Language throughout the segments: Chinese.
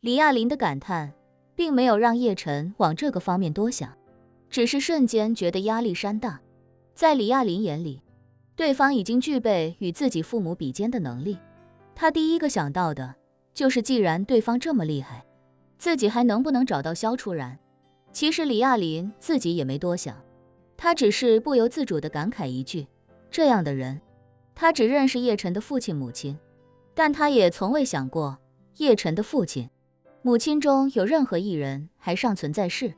李亚林的感叹并没有让叶晨往这个方面多想，只是瞬间觉得压力山大。在李亚林眼里，对方已经具备与自己父母比肩的能力。他第一个想到的就是既然对方这么厉害，自己还能不能找到萧初然。其实李亚林自己也没多想，他只是不由自主地感慨一句，这样的人，他只认识叶晨的父亲母亲，但他也从未想过叶晨的父亲母亲中有任何一人还尚存在世。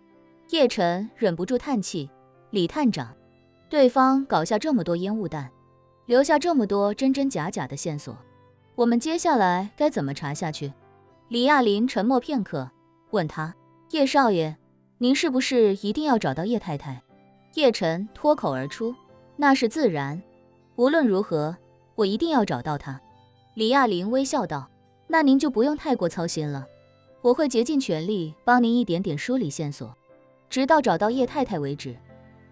叶晨忍不住叹气，李探长，对方搞下这么多烟雾弹，留下这么多真真假假的线索，我们接下来该怎么查下去？李亚林沉默片刻，问他，叶少爷，您是不是一定要找到叶太太？叶晨脱口而出，那是自然，无论如何，我一定要找到她。李亚林微笑道，那您就不用太过操心了，我会竭尽全力帮您一点点梳理线索，直到找到叶太太为止。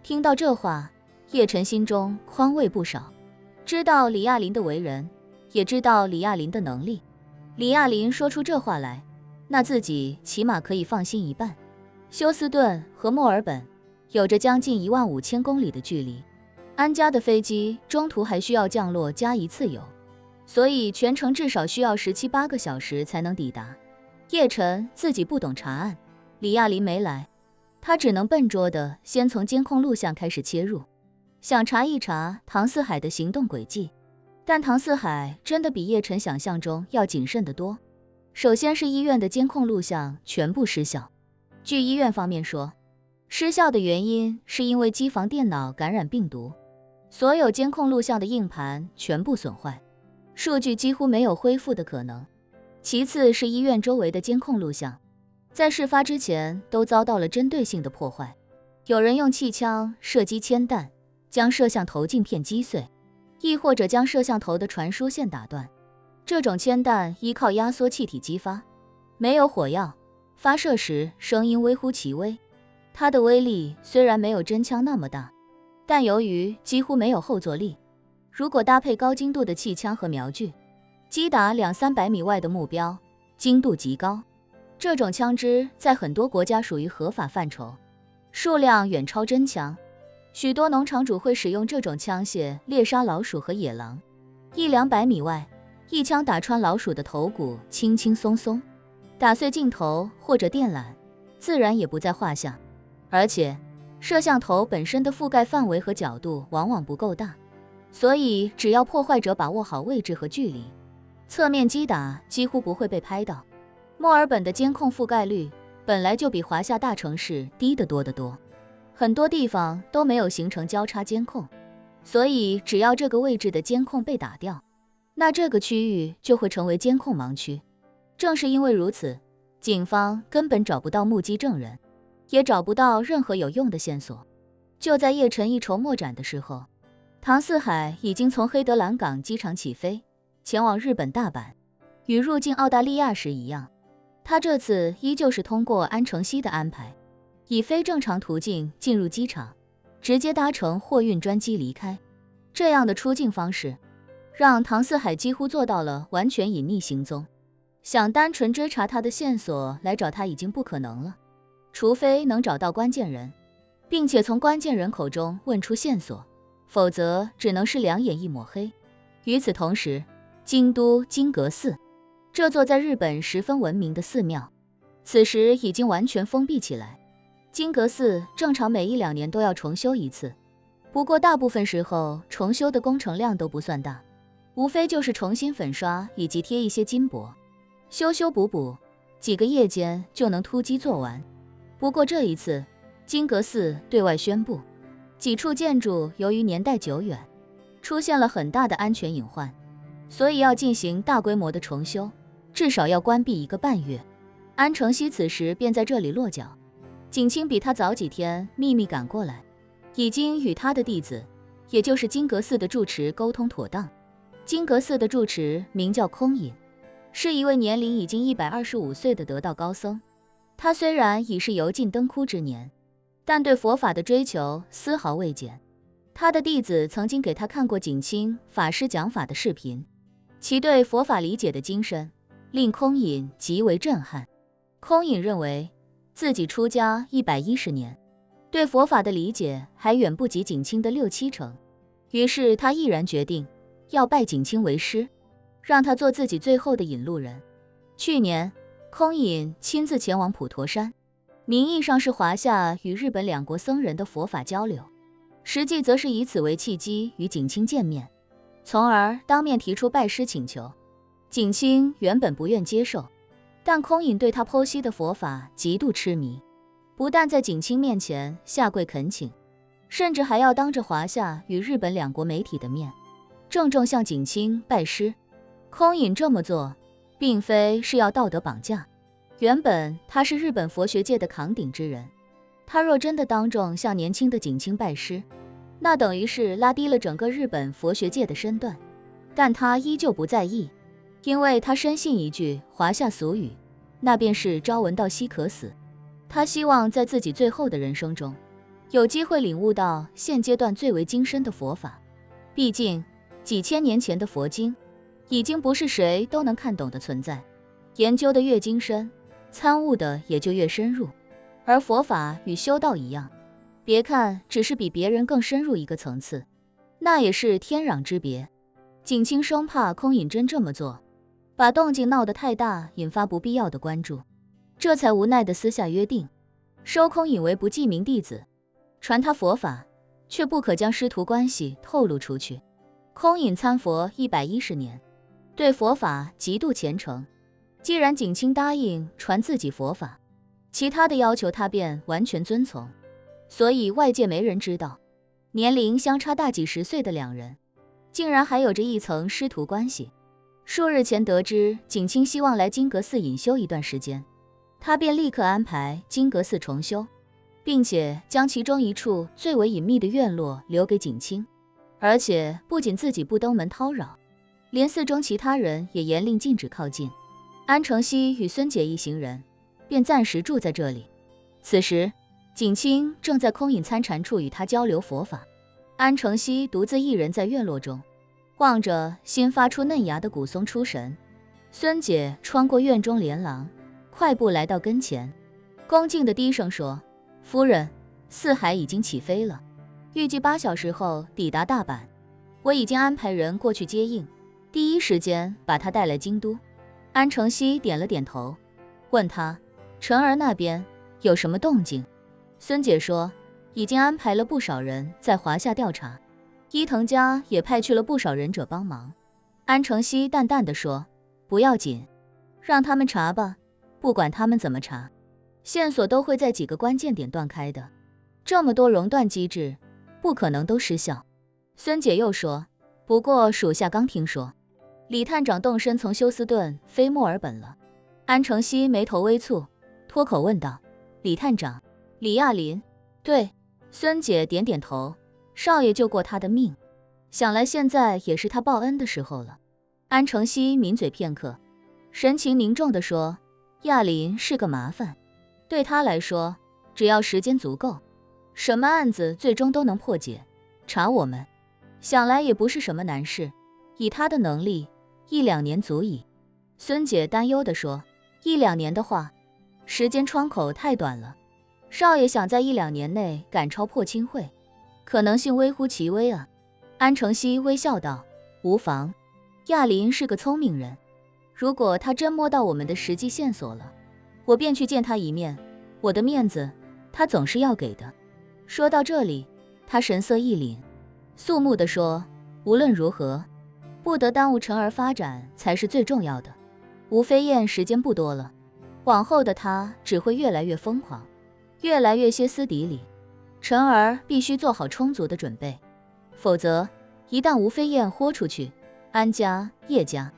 听到这话，叶晨心中宽慰不少，知道李亚林的为人，也知道李亚林的能力。李亚林说出这话来，那自己起码可以放心一半。休斯顿和墨尔本有着将近15000公里的距离，安家的飞机中途还需要降落加一次油，所以全程至少需要17、8个小时才能抵达。叶晨自己不懂查案，李亚林没来，他只能笨拙地先从监控录像开始切入，想查一查唐四海的行动轨迹。但唐四海真的比叶晨想象中要谨慎得多。首先是医院的监控录像全部失效，据医院方面说，失效的原因是因为机房电脑感染病毒，所有监控录像的硬盘全部损坏，数据几乎没有恢复的可能。其次是医院周围的监控录像，在事发之前都遭到了针对性的破坏，有人用气枪射击铅弹，将摄像头镜片击碎，亦或者将摄像头的传输线打断。这种铅弹依靠压缩气体激发，没有火药，发射时声音微乎其微。它的威力虽然没有真枪那么大，但由于几乎没有后坐力，如果搭配高精度的气枪和瞄具，击打200-300米外的目标，精度极高。这种枪支在很多国家属于合法范畴，数量远超真枪。许多农场主会使用这种枪械猎杀老鼠和野狼，100-200米外，一枪打穿老鼠的头骨，轻轻松松，打碎镜头或者电缆，自然也不在话下。而且，摄像头本身的覆盖范围和角度往往不够大，所以只要破坏者把握好位置和距离，侧面击打几乎不会被拍到。墨尔本的监控覆盖率本来就比华夏大城市低得多得多，很多地方都没有形成交叉监控，所以只要这个位置的监控被打掉，那这个区域就会成为监控盲区。正是因为如此，警方根本找不到目击证人，也找不到任何有用的线索。就在叶晨一筹莫展的时候，唐四海已经从黑德兰港机场起飞，前往日本大阪。与入境澳大利亚时一样，他这次依旧是通过安城西的安排，以非正常途径进入机场，直接搭乘货运专机离开。这样的出境方式，让唐四海几乎做到了完全隐匿行踪。想单纯追查他的线索来找他已经不可能了，除非能找到关键人，并且从关键人口中问出线索，否则只能是两眼一抹黑。与此同时，京都金阁寺，这座在日本十分闻名的寺庙，此时已经完全封闭起来。金阁寺正常每1-2年都要重修一次，不过大部分时候重修的工程量都不算大，无非就是重新粉刷以及贴一些金箔，修修补补，几个夜间就能突击做完。不过这一次，金阁寺对外宣布，几处建筑由于年代久远，出现了很大的安全隐患，所以要进行大规模的重修，至少要关闭1个半月。安城西此时便在这里落脚，景清比他早几天秘密赶过来，已经与他的弟子，也就是金阁寺的住持沟通妥当。金阁寺的住持名叫空隐，是一位年龄已经125岁的得道高僧。他虽然已是油尽灯枯之年，但对佛法的追求丝毫未减。他的弟子曾经给他看过景清法师讲法的视频，其对佛法理解的精深令空隐极为震撼。空隐认为自己出家110年，对佛法的理解还远不及景清的6、7成，于是他毅然决定要拜景清为师，让他做自己最后的引路人。去年，空隐亲自前往普陀山，名义上是华夏与日本2国僧人的佛法交流，实际则是以此为契机与景清见面，从而当面提出拜师请求。景清原本不愿接受，但空隐对他剖析的佛法极度痴迷，不但在景清面前下跪恳请，甚至还要当着华夏与日本2国媒体的面，郑重向景清拜师。空隐这么做，并非是要道德绑架，原本他是日本佛学界的扛鼎之人，他若真的当众向年轻的景清拜师，那等于是拉低了整个日本佛学界的身段，但他依旧不在意，因为他深信一句华夏俗语，那便是朝闻道夕可死。他希望在自己最后的人生中，有机会领悟到现阶段最为精深的佛法。毕竟几千年前的佛经已经不是谁都能看懂的存在，研究的越精深，参悟的也就越深入。而佛法与修道一样，别看只是比别人更深入一个层次，那也是天壤之别。景清生怕空隐真这么做，把动静闹得太大，引发不必要的关注，这才无奈地私下约定，收空隐为不记名弟子，传他佛法，却不可将师徒关系透露出去。空隐参佛110年，对佛法极度虔诚，既然景清答应传自己佛法，其他的要求他便完全遵从，所以外界没人知道，年龄相差大几十岁的2人，竟然还有着一层师徒关系。数日前得知景清希望来金阁寺隐修一段时间，他便立刻安排金阁寺重修，并且将其中一处最为隐秘的院落留给景清，而且不仅自己不登门叨扰，连寺中其他人也严令禁止靠近。安承熙与孙姐一行人便暂时住在这里。此时景清正在空隐参禅处与他交流佛法，安承熙独自一人在院落中望着新发出嫩芽的古松出神。孙姐穿过院中连廊，快步来到跟前，恭敬地低声说：“夫人，四海已经起飞了，预计8小时后抵达大阪，我已经安排人过去接应，第一时间把他带来京都。”安承熙点了点头，问他：“纯儿那边有什么动静？”孙姐说：“已经安排了不少人在华夏调查，伊藤家也派去了不少忍者帮忙。”安承熙淡淡地说：“不要紧，让他们查吧，不管他们怎么查，线索都会在几个关键点断开的，这么多熔断机制，不可能都失效。”孙姐又说：“不过属下刚听说，李探长动身从休斯顿飞墨尔本了。”安承熙眉头微蹙，脱口问道：“李探长？李亚林？”“对。”孙姐点点头，“少爷救过他的命，想来现在也是他报恩的时候了。”安承熙抿嘴片刻，神情凝重地说：“亚林是个麻烦，对他来说，只要时间足够，什么案子最终都能破解。查我们，想来也不是什么难事，以他的能力，1-2年足矣。”孙姐担忧地说：“1-2年的话，时间窗口太短了。少爷想在1-2年内赶超破清会，可能性微乎其微啊。”安承熙微笑道：“无妨，亚林是个聪明人，如果他真摸到我们的实际线索了，我便去见他一面，我的面子他总是要给的。”说到这里，他神色一凛，肃穆地说：“无论如何，不得耽误晨儿发展才是最重要的。吴飞燕时间不多了，往后的他只会越来越疯狂，越来越歇斯底里，晨儿必须做好充足的准备，否则一旦吴飞燕豁出去，安家、叶家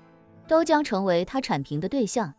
都将成为他铲平的对象。”